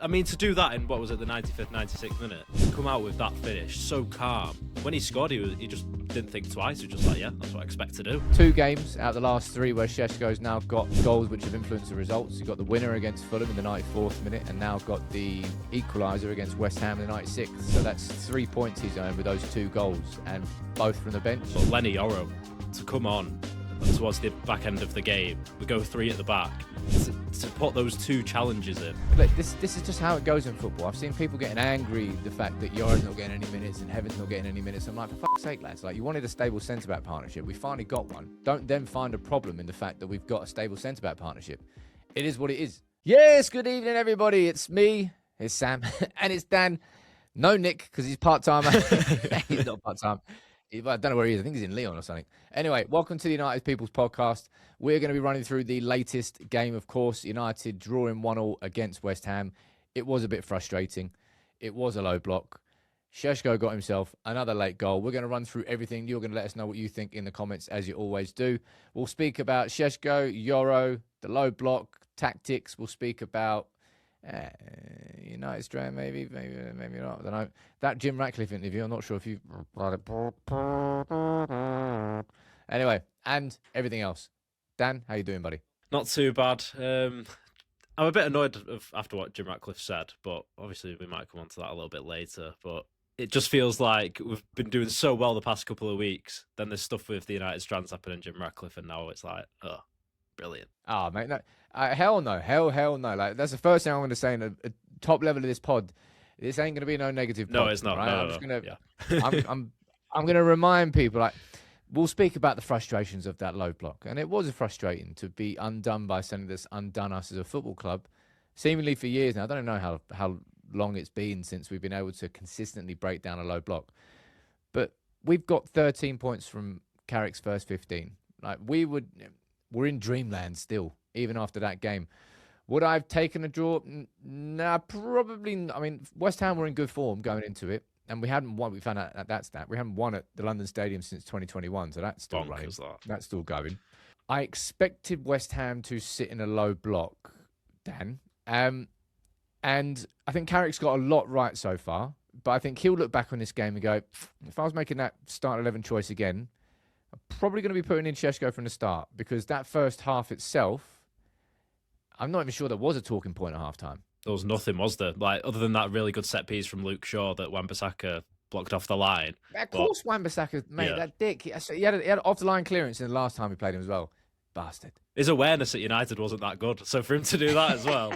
I mean, to do that in, what was it, the 95th, 96th minute, come out with that finish, so calm. When he scored, he just didn't think twice. He was just like, yeah, that's what I expect to do. 2 games out of the last 3 where Sesko's now got goals which have influenced the results. He got the winner against Fulham in the 94th minute and now got the equaliser against West Ham in the 96th. So that's 3 points he's earned with those 2 goals, and both from the bench. But Leny Yoro, to come on towards the back end of the game, we go 3 at the back, to put those 2 challenges in. Look, this is just how it goes in football. I've seen people getting angry the fact that Yoro's not getting any minutes and Heaven's not getting any minutes. I'm like, for fuck's sake, lads, like, you wanted a stable centre-back partnership. We finally got one. Don't then find a problem in the fact that we've got a stable centre-back partnership. It is what it is. Yes, good evening, everybody. It's me, it's Sam, and it's Dan. No Nick, because he's part-timer. He's not part-time. I don't know where he is. I think he's in Leon or something. Anyway, welcome to the United People's Podcast. We're going to be running through the latest game, of course. United drawing 1-1 against West Ham. It was a bit frustrating. It was a low block. Sesko got himself another late goal. We're going to run through everything. You're going to let us know what you think in the comments, as you always do. We'll speak about Sesko, Yoro, the low block, tactics. We'll speak about United Strand, maybe not. I don't know. That Jim Ratcliffe interview, I'm not sure if you... Anyway, and everything else. Dan, how you doing, buddy? Not too bad. I'm a bit annoyed after what Jim Ratcliffe said, but obviously we might come on to that a little bit later. But it just feels like we've been doing so well the past couple of weeks. Then there's stuff with the United Strands happening, Jim Ratcliffe, and now it's like, oh, brilliant. Oh, mate, no. Hell no. Hell no. Like, that's the first thing I'm going to say in a top level of this pod. This ain't going to be no negative pod. No, it's not. Right? No, I'm just going to... Yeah. I'm going to remind people, like, we'll speak about the frustrations of that low block. And it was frustrating to be undone by something that's undone us as a football club, seemingly for years now. I don't know how long it's been since we've been able to consistently break down a low block. But we've got 13 points from Carrick's first 15. Like, we're in dreamland still, even after that game. Would I have taken a draw? Nah, probably. I mean, West Ham were in good form going into it. And we hadn't won. We found out at that stat. We haven't won at the London Stadium since 2021, so that's still running. That's still going. I expected West Ham to sit in a low block, Dan. And I think Carrick's got a lot right so far. But I think he'll look back on this game and go, if I was making that start 11 choice again, I'm probably going to be putting in Sesko from the start. Because that first half itself, I'm not even sure there was a talking point at halftime. There was nothing, was there? Like, other than that really good set piece from Luke Shaw that Wan-Bissaka blocked off the line. Of course, Wan-Bissaka, mate, that dick. He had off-the-line clearance in the last time we played him as well. Bastard. His awareness at United wasn't that good, so for him to do that as well,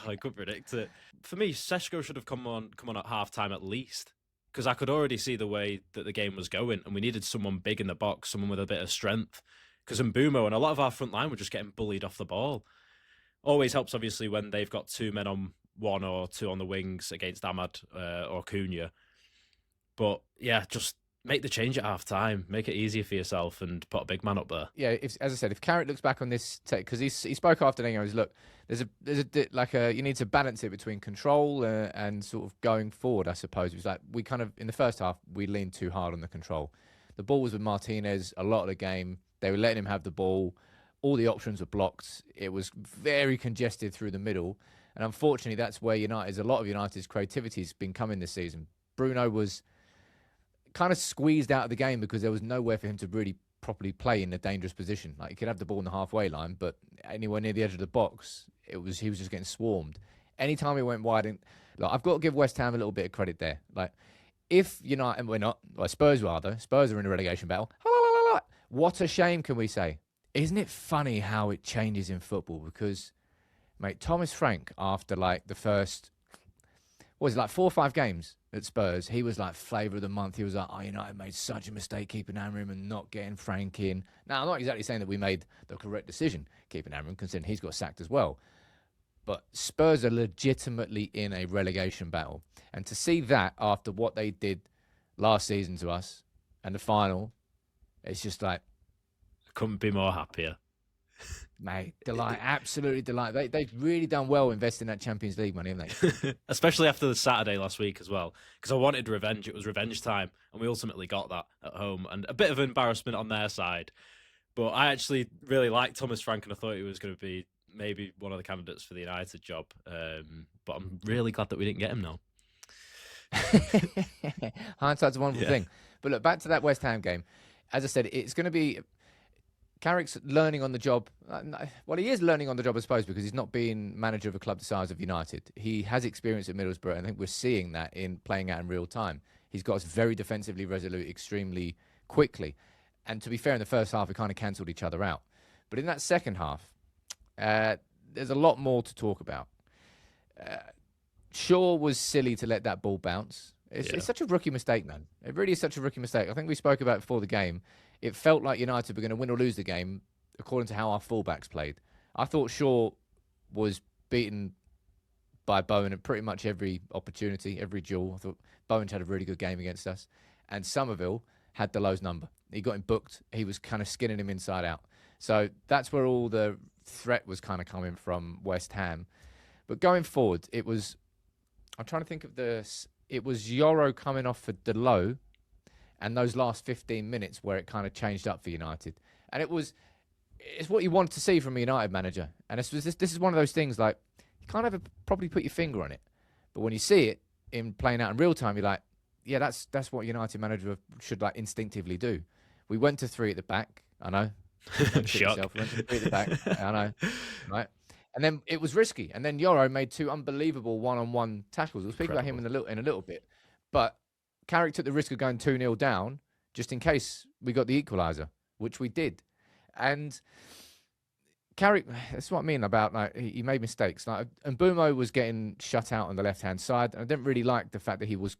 I couldn't predict it. For me, Sesko should have come on at half-time at least, because I could already see the way that the game was going, and we needed someone big in the box, someone with a bit of strength, because Mbumo and a lot of our front line were just getting bullied off the ball. Always helps, obviously, when they've got 2 men on 1 or 2 on the wings against Ahmad or Cunha. But, yeah, just make the change at half-time. Make it easier for yourself and put a big man up there. Yeah, as I said, if Carrick looks back on this, because he spoke after the game, he goes, look, you need to balance it between control and sort of going forward, I suppose. It was like, we kind of, in the first half, we leaned too hard on the control. The ball was with Martinez a lot of the game. They were letting him have the ball. All the options were blocked. It was very congested through the middle. And unfortunately, that's where a lot of United's creativity has been coming this season. Bruno was kind of squeezed out of the game because there was nowhere for him to really properly play in a dangerous position. Like, he could have the ball in the halfway line, but anywhere near the edge of the box, he was just getting swarmed. Anytime he went wide, I've got to give West Ham a little bit of credit there. Like, if United, and we're not, well, Spurs are though. Spurs are in a relegation battle. What a shame, can we say? Isn't it funny how it changes in football? Because, mate, Thomas Frank, after like the first, 4 or 5 games at Spurs, he was like flavour of the month. He was like, United made such a mistake keeping Amram and not getting Frank in. Now, I'm not exactly saying that we made the correct decision keeping Amram, considering he's got sacked as well. But Spurs are legitimately in a relegation battle. And to see that after what they did last season to us and the final, it's just like, couldn't be more happier. Mate, delight, absolutely delight. They've really done well investing in that Champions League money, haven't they? Especially after the Saturday last week as well, because I wanted revenge. It was revenge time, and we ultimately got that at home. And a bit of embarrassment on their side. But I actually really liked Thomas Frank, and I thought he was going to be maybe one of the candidates for the United job. but I'm really glad that we didn't get him now. Hindsight's a wonderful thing. But look, back to that West Ham game. As I said, it's going to be Carrick's learning on the job. Well, he is learning on the job, I suppose, because he's not been manager of a club the size of United. He has experience at Middlesbrough, and I think we're seeing that in playing out in real time. He's got us very defensively resolute extremely quickly. And to be fair, in the first half, we kind of cancelled each other out. But in that second half, there's a lot more to talk about. Shaw was silly to let that ball bounce. It's such a rookie mistake, man. It really is such a rookie mistake. I think we spoke about it before the game. It felt like United were going to win or lose the game according to how our fullbacks played. I thought Shaw was beaten by Bowen at pretty much every opportunity, every duel. I thought Bowen had a really good game against us. And Somerville had the Lowe's number. He got him booked. He was kind of skinning him inside out. So that's where all the threat was kind of coming from West Ham. But going forward, it was... I'm trying to think of this. It was Yoro coming off for Delo and those last 15 minutes where it kind of changed up for United. And it's what you want to see from a United manager. And this is one of those things like, you can't ever probably put your finger on it. But when you see it in playing out in real time, you're like, yeah, that's what United manager should like instinctively do. We went to 3 at the back. I know. Shock. We went to 3 at the back. I know. Right. And then it was risky. And then Yoro made 2 unbelievable one-on-one tackles. We'll speak about him in a little bit. But Carrick took the risk of going 2-0 down just in case we got the equaliser, which we did. And Carrick, that's what I mean about like he made mistakes. Like, and Mbumo was getting shut out on the left-hand side. And I didn't really like the fact that he was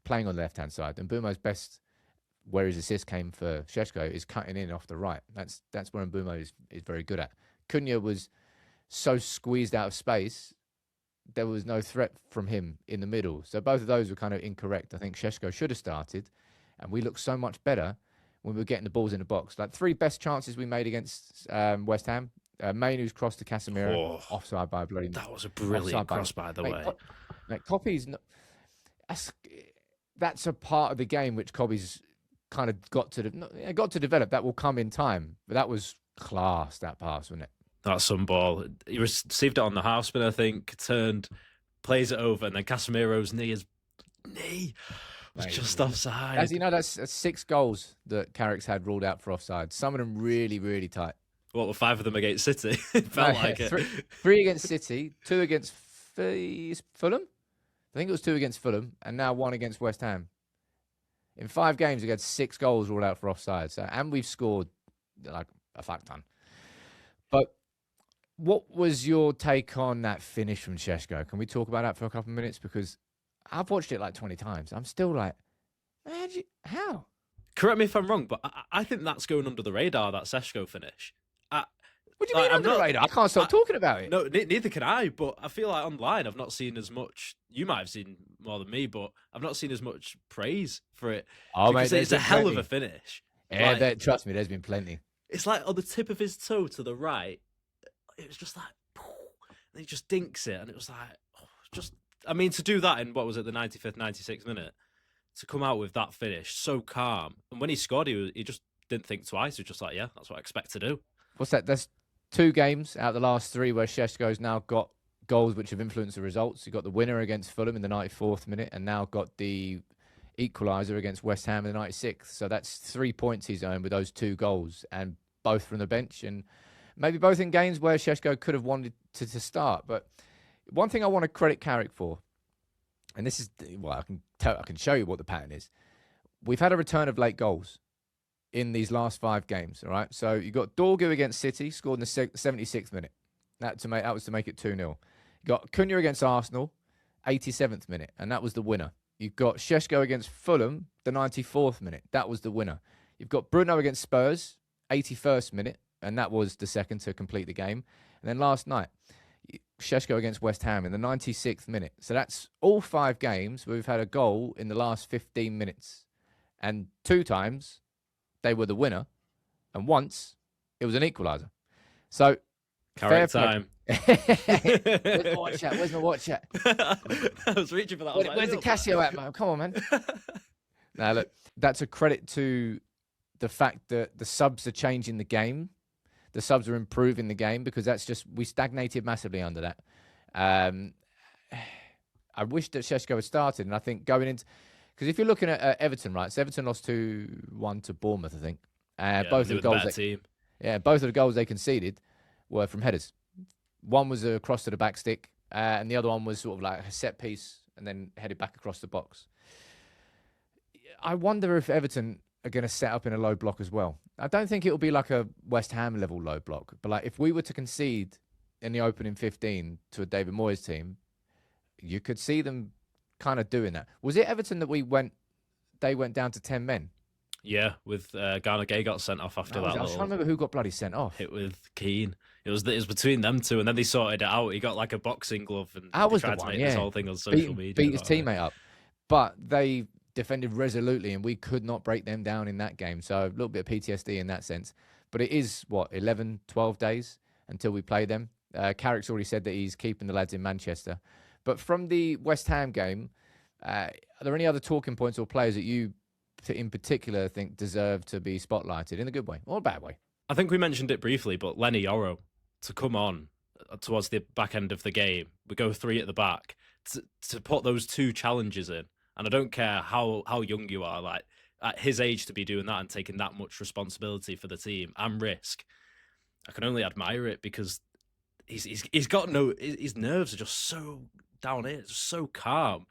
playing on the left-hand side. And Mbumo's best, where his assist came for Sesko, is cutting in off the right. That's where Mbumo is very good at. Cunha was so squeezed out of space, there was no threat from him in the middle. So both of those were kind of incorrect. I think Sesko should have started, and we looked so much better when we were getting the balls in the box. Like 3 best chances we made against West Ham. Mainu's cross to Casemiro, offside by bloody... That was a brilliant cross, by the way. Copy's... That's a part of the game which Cobby's kind of got to develop. That will come in time. But that was class, that pass, wasn't it? That's some ball. He received it on the half spin, I think, turned, plays it over, and then Casemiro's knee was just offside. As you know, that's 6 goals that Carrick's had ruled out for offside. Some of them really, really tight. What were 5 of them against City? It felt like it. 3 against City, 2 against Fulham. I think it was 2 against Fulham, and now 1 against West Ham. In 5 games, we had 6 goals ruled out for offside. So, and we've scored like a fuck ton. But what was your take on that finish from Sesko? Can we talk about that for a couple of minutes? Because I've watched it like 20 times. I'm still like, man, how? Correct me if I'm wrong, but I think that's going under the radar, that Sesko finish. What do you mean under the radar? I can't stop talking about it. No, neither can I, but I feel like online I've not seen as much. You might have seen more than me, but I've not seen as much praise for it. Oh, mate, it's a hell of a finish. Yeah, trust me, there's been plenty. It's like on the tip of his toe to the right. It was just like, and he just dinks it, and it was like, I mean, to do that in, what was it, the 95th, 96th minute, to come out with that finish, so calm. And when he scored, he just didn't think twice. He was just like, yeah, that's what I expect to do. What's that? That's 2 games out of the last 3 where Sesko's now got goals which have influenced the results. He got the winner against Fulham in the 94th minute, and now got the equaliser against West Ham in the 96th. So that's 3 points he's earned with those 2 goals, and both from the bench, and maybe both in games where Sesko could have wanted to start. But one thing I want to credit Carrick for, and this is, well, I can show you what the pattern is. We've had a return of late goals in these last 5 games, all right? So you got Dorgu against City, scored in the 76th minute. That was to make it 2-0. You got Cunha against Arsenal, 87th minute, and that was the winner. You've got Sesko against Fulham, the 94th minute. That was the winner. You've got Bruno against Spurs, 81st minute, and that was the second to complete the game. And then last night, Sesko against West Ham in the 96th minute. So that's all 5 games where we've had a goal in the last 15 minutes. And 2 times, they were the winner. And once, it was an equaliser. So, Carrick time. Where's my watch at? Where's my watch at? I was reaching for that. Where's the Casio at, man? Come on, man. Now, look, that's a credit to the fact that the subs are changing the game. The subs are improving the game, because that's just, we stagnated massively under that. I wish that Sesko had started, and I think going into because if you're looking at Everton, right? So Everton lost 2-1 to Bournemouth, I think. Yeah, Both of they the were the goals, better team. both of the goals they conceded were from headers. One was a cross to the back stick, and the other one was sort of like a set piece and then headed back across the box. I wonder if Everton are going to set up in a low block as well. I don't think it'll be like a West Ham level low block, but like if we were to concede in the opening 15 to a David Moyes team, you could see them kind of doing that. Was it Everton that they went down to 10 men? Yeah, with Garner Gay got sent off after that. I was trying to remember who got bloody sent off. Hit with Keane. It was between them two, and then they sorted it out. He got like a boxing glove, and That they was tried the to one, make this whole thing on social media. Beat his teammate up. But they defended resolutely, and we could not break them down in that game. So a little bit of PTSD in that sense. But it is, 11, 12 days until we play them. Carrick's already said that he's keeping the lads in Manchester. But from the West Ham game, are there any other talking points or players that you in particular think deserve to be spotlighted in a good way or a bad way? I think we mentioned it briefly, but Lenny Yoro to come on towards the back end of the game, we go 3 at the back, to put those 2 challenges in. And I don't care how young you are, like at his age, to be doing that and taking that much responsibility for the team and risk. I can only admire it because he's got his nerves are just so down here, just so calm.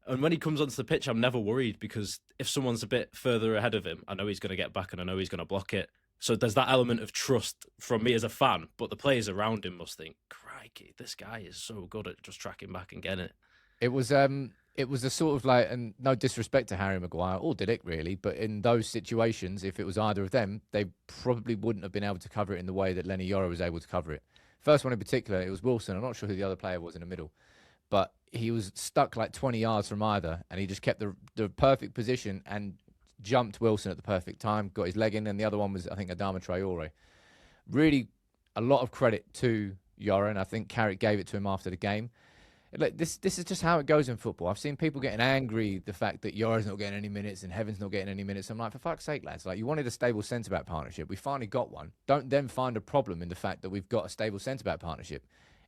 And when he comes onto the pitch, I'm never worried because if someone's a bit further ahead of him, I know he's going to get back and I know he's going to block it. So there's that element of trust from me as a fan, but the players around him must think, crikey, this guy is so good at just tracking back and getting it. It was a sort of like, and no disrespect to Harry Maguire or Diddick really, but in those situations, if it was either of them, they probably wouldn't have been able to cover it in the way that Lenny Yoro was able to cover it. First one in particular, it was Wilson. I'm not sure who the other player was in the middle, but he was stuck like 20 yards from either, and he just kept the perfect position and jumped Wilson at the perfect time, got his leg in, and the other one was, I think, Adama Traore. Really, a lot of credit to Yoro, and I think Carrick gave it to him after the game. Like, this is just how it goes in football. I've seen people getting angry the fact that Yoro's not getting any minutes and Heaven's not getting any minutes. I'm like, for fuck's sake, lads. Like, you wanted a stable centre-back partnership. We finally got one. Don't then find a problem in the fact that we've got a stable centre-back partnership.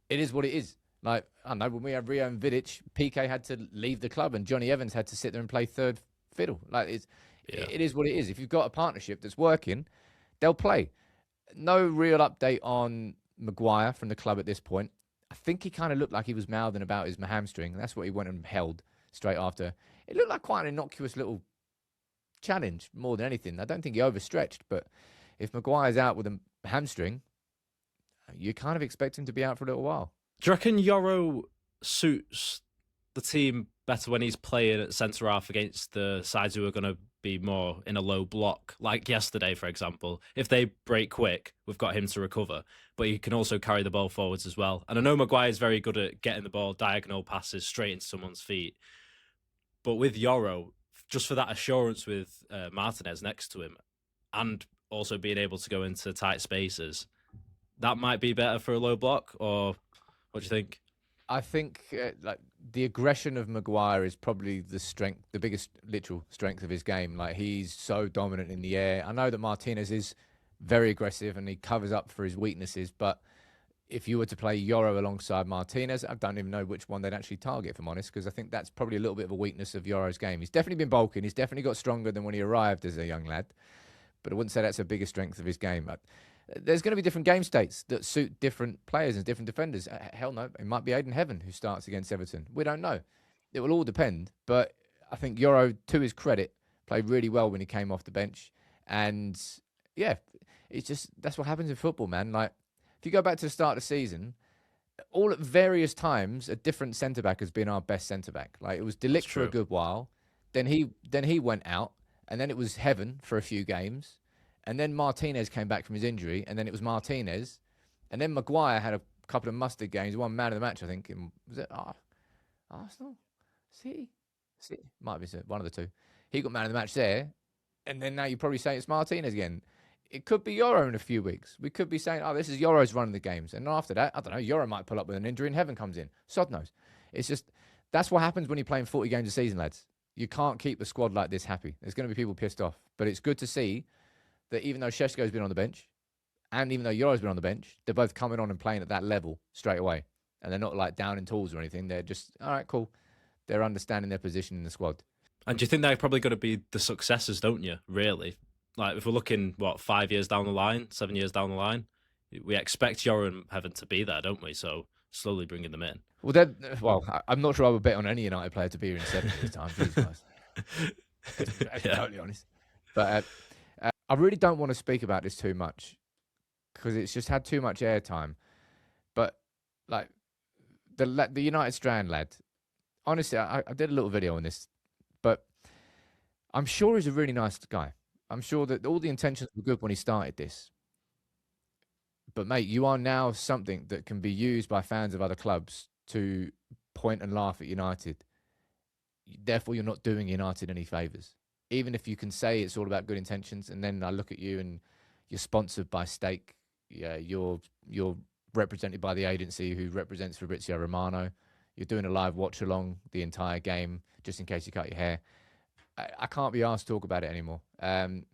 It is what it is. Like, I don't know, when we had Rio and Vidic, PK had to leave the club and Johnny Evans had to sit there and play third fiddle. Like, it is what it is. If you've got a partnership that's working, they'll play. No real update on Maguire from the club at this point. I think he kind of looked like he was mouthing about his hamstring. That's what he went and held straight after. It looked like quite an innocuous little challenge more than anything. I don't think he overstretched, but if Maguire's out with a hamstring, you kind of expect him to be out for a little while. Do you reckon Yoro suits the team better when he's playing at centre-half against the sides who are going to be more in a low block? Like yesterday, for example. If they break quick, we've got him to recover, but he can also carry the ball forwards as well. And I know Maguire's very good at getting the ball, diagonal passes straight into someone's feet. But with Yoro, just for that assurance with Martinez next to him, and also being able to go into tight spaces, that might be better for a low block, or what do you think? I think like the aggression of Maguire is probably the biggest literal strength of his game. Like, he's so dominant in the air. I know that Martinez is very aggressive and he covers up for his weaknesses, but if you were to play Yoro alongside Martinez, I don't even know which one they'd actually target, if I'm honest, because I think that's probably a little bit of a weakness of Yoro's game. He's definitely been bulking. He's definitely got stronger than when he arrived as a young lad, but I wouldn't say that's a bigger strength of his game. There's going to be different game states that suit different players and different defenders. Hell no, it might be Aiden Heaven who starts against Everton. We don't know. It will all depend. But I think Yoro, to his credit, played really well when he came off the bench. And yeah, it's just, that's what happens in football, man. Like, if you go back to the start of the season, all at various times, a different centre-back has been our best centre-back. Like, it was De Ligt for a good while. Then he went out. And then it was Heaven for a few games. And then Martinez came back from his injury, and then it was Martinez. And then Maguire had a couple of mustard games. He won man of the match, I think. Was it Arsenal? City? Might be one of the two. He got man of the match there. And then now you probably say it's Martinez again. It could be Yoro in a few weeks. We could be saying, this is Yoro's running the games. And after that, I don't know, Yoro might pull up with an injury and Heaven comes in. Sod knows. It's just, that's what happens when you're playing 40 games a season, lads. You can't keep the squad like this happy. There's going to be people pissed off. But it's good to see that even though Sesko's been on the bench and even though Yoro's been on the bench, they're both coming on and playing at that level straight away. and they're not like down in tools or anything. They're just all right, cool. They're understanding their position in the squad. And do you think they're probably going to be the successors, don't you, really? Like, if we're looking, 5 years down the line, 7 years down the line, we expect Yoro and Heaven to be there, don't we? So slowly bringing them in. Well, I'm not sure I would bet on any United player to be here in 7 years' time. Jeez, guys. Let's be totally honest. But I really don't want to speak about this too much because it's just had too much airtime. But like the United Strand lad, honestly, I did a little video on this, but I'm sure he's a really nice guy. I'm sure that all the intentions were good when he started this. But mate, you are now something that can be used by fans of other clubs to point and laugh at United. Therefore, you're not doing United any favours. Even if you can say it's all about good intentions, and then I look at you and you're sponsored by Steak. Yeah, you're represented by the agency who represents Fabrizio Romano. You're doing a live watch along the entire game, just in case you cut your hair. I can't be asked to talk about it anymore. And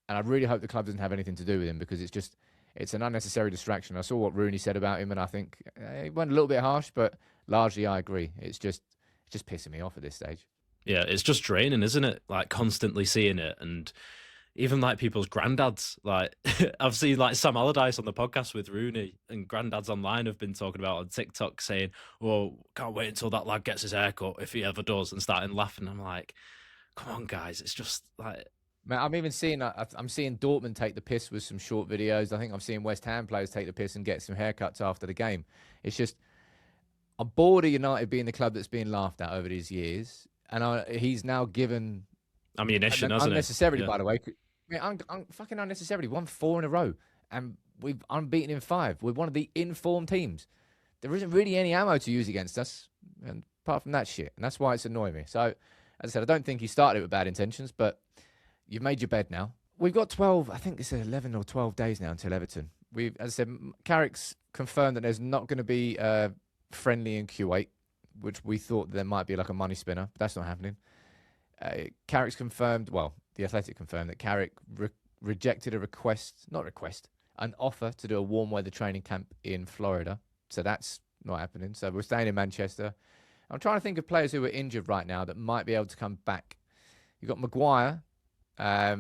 I really hope the club doesn't have anything to do with him because it's an unnecessary distraction. I saw what Rooney said about him, and I think he went a little bit harsh, but largely I agree. It's just pissing me off at this stage. Yeah, it's just draining, isn't it? Like constantly seeing it, and even like people's granddads. Like I've seen like Sam Allardyce on the podcast with Rooney, and granddads online have been talking about on TikTok saying, "Oh, can't wait until that lad gets his haircut if he ever does," and starting laughing. I'm like, come on, guys, it's just like. Man, I'm even seeing I'm seeing Dortmund take the piss with some short videos. I think I'm seeing West Ham players take the piss and get some haircuts after the game. It's just I'm bored of United being the club that's been laughed at over these years, and he's now given ammunition, hasn't unnecessarily, it? by the way. I mean, fucking unnecessarily. Won 4 in a row, and we've unbeaten in 5. We're one of the informed teams. There isn't really any ammo to use against us, and apart from that shit, and that's why it's annoying me. So, as I said, I don't think he started it with bad intentions, but you've made your bed now. We've got 12, I think it's 11 or 12 days now until Everton. As I said, Carrick's confirmed that there's not going to be friendly in Kuwait, which we thought there might be like a money spinner, but that's not happening. Carrick's confirmed, well, the Athletic confirmed that Carrick rejected an offer to do a warm weather training camp in Florida. So that's not happening. So we're staying in Manchester. I'm trying to think of players who are injured right now that might be able to come back. You've got Maguire. I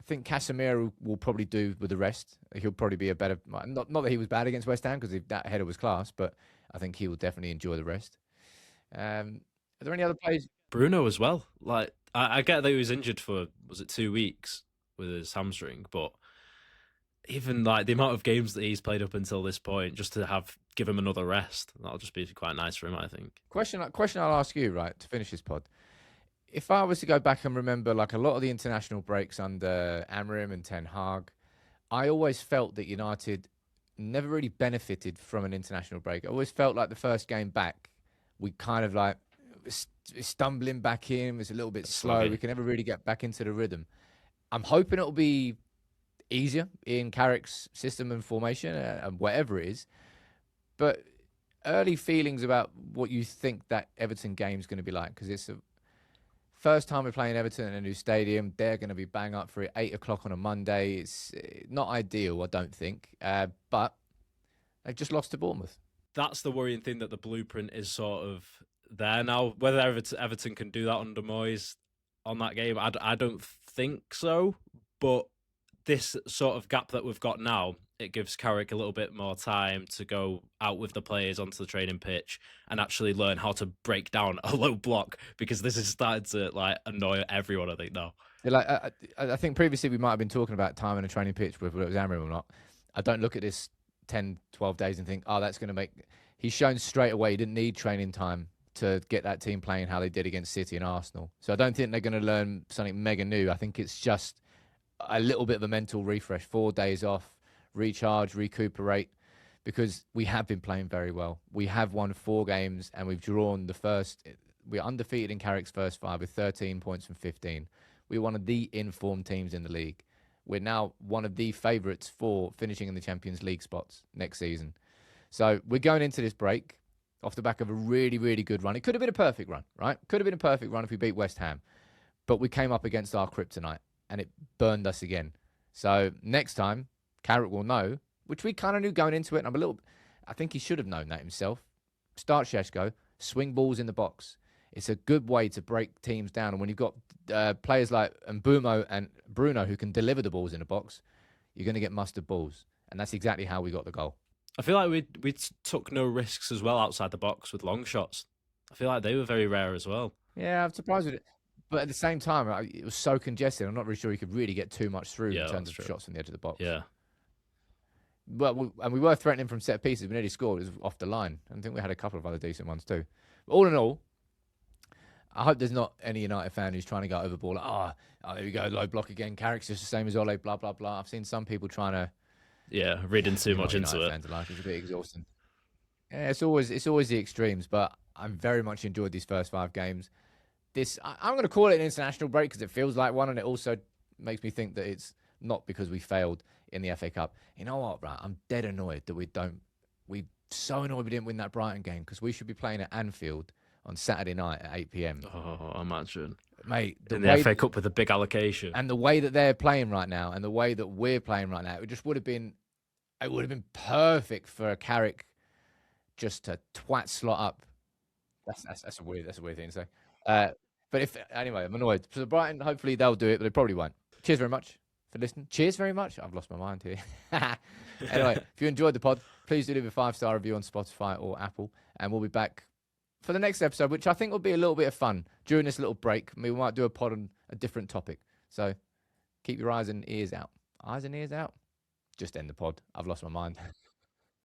think Casemiro will probably do with the rest. He'll probably be a better. Not that he was bad against West Ham because that header was class, but I think he will definitely enjoy the rest. Are there any other players? Bruno as well. Like I get that he was injured for 2 weeks with his hamstring, but even like the amount of games that he's played up until this point, just to give him another rest, that'll just be quite nice for him, I think. Question I'll ask you, right, to finish this pod. If I was to go back and remember like a lot of the international breaks under Amorim and Ten Hag, I always felt that United never really benefited from an international break. I always felt like the first game back, we kind of like stumbling back in. It was a little bit slow. We can never really get back into the rhythm. I'm hoping it'll be easier in Carrick's system and formation and whatever it is. But early feelings about what you think that Everton game is going to be like, because it's a first time we're playing Everton in a new stadium. They're going to be bang up for it, 8 o'clock on a Monday. It's not ideal, I don't think. But they've just lost to Bournemouth. That's the worrying thing, that the blueprint is sort of there now. Whether Everton can do that under Moyes on that game, I don't think so. But this sort of gap that we've got now, it gives Carrick a little bit more time to go out with the players onto the training pitch and actually learn how to break down a low block, because this is starting to like annoy everyone, I think, now. Like I think previously we might have been talking about time in a training pitch, whether it was Amorim or not. I don't look at this 10, 12 days and think, oh, that's going to make... He's shown straight away he didn't need training time to get that team playing how they did against City and Arsenal. So I don't think they're going to learn something mega new. I think it's just a little bit of a mental refresh, 4 days off, recharge, recuperate, because we have been playing very well. We have won 4 games and we've drawn the first... We're undefeated in Carrick's first 5 with 13 points from 15. We're one of the informed teams in the league. We're now one of the favourites for finishing in the Champions League spots next season. So we're going into this break off the back of a really, really good run. It could have been a perfect run, right? Could have been a perfect run if we beat West Ham. But we came up against our kryptonite and it burned us again. So next time, Carrick will know, which we kind of knew going into it. And I think he should have known that himself. start Sesko, swing balls in the box. It's a good way to break teams down. And when you've got players like Mbumo and Bruno who can deliver the balls in the box, you're going to get mustard balls. And that's exactly how we got the goal. I feel like we took no risks as well outside the box with long shots. I feel like they were very rare as well. Yeah, I'm surprised with it. But at the same time, it was so congested. I'm not really sure you could really get too much through in terms of shots from the edge of the box. Yeah. Well, and we were threatening from set pieces. We nearly scored. It was off the line. I think we had a couple of other decent ones too. But all in all, I hope there's not any United fan who's trying to go overboard. Like, oh, there we go, low block again. Carrick's just the same as Ole, blah, blah, blah. I've seen some people trying to... Yeah, reading too much into United it. Fans are like, it's a bit exhausting. Yeah, it's always the extremes, but I'm very much enjoyed these first 5 games. I'm going to call it an international break because it feels like one, and it also makes me think that it's not because we failed in the FA Cup. You know what, right? I'm dead annoyed that we're so annoyed we didn't win that Brighton game because we should be playing at Anfield on Saturday night at 8 p.m. Oh, imagine. Mate, in the FA Cup with a big allocation. And the way that they're playing right now and the way that we're playing right now, it would have been perfect for a Carrick just to twat slot up. That's a weird thing to say. But anyway, I'm annoyed. So Brighton, hopefully they'll do it, but they probably won't. Cheers very much for listening. Cheers very much. I've lost my mind here. Anyway, if you enjoyed the pod, please do leave a 5-star review on Spotify or Apple, and we'll be back for the next episode, which I think will be a little bit of fun during this little break. We might do a pod on a different topic. So keep your eyes and ears out. Eyes and ears out. Just end the pod. I've lost my mind.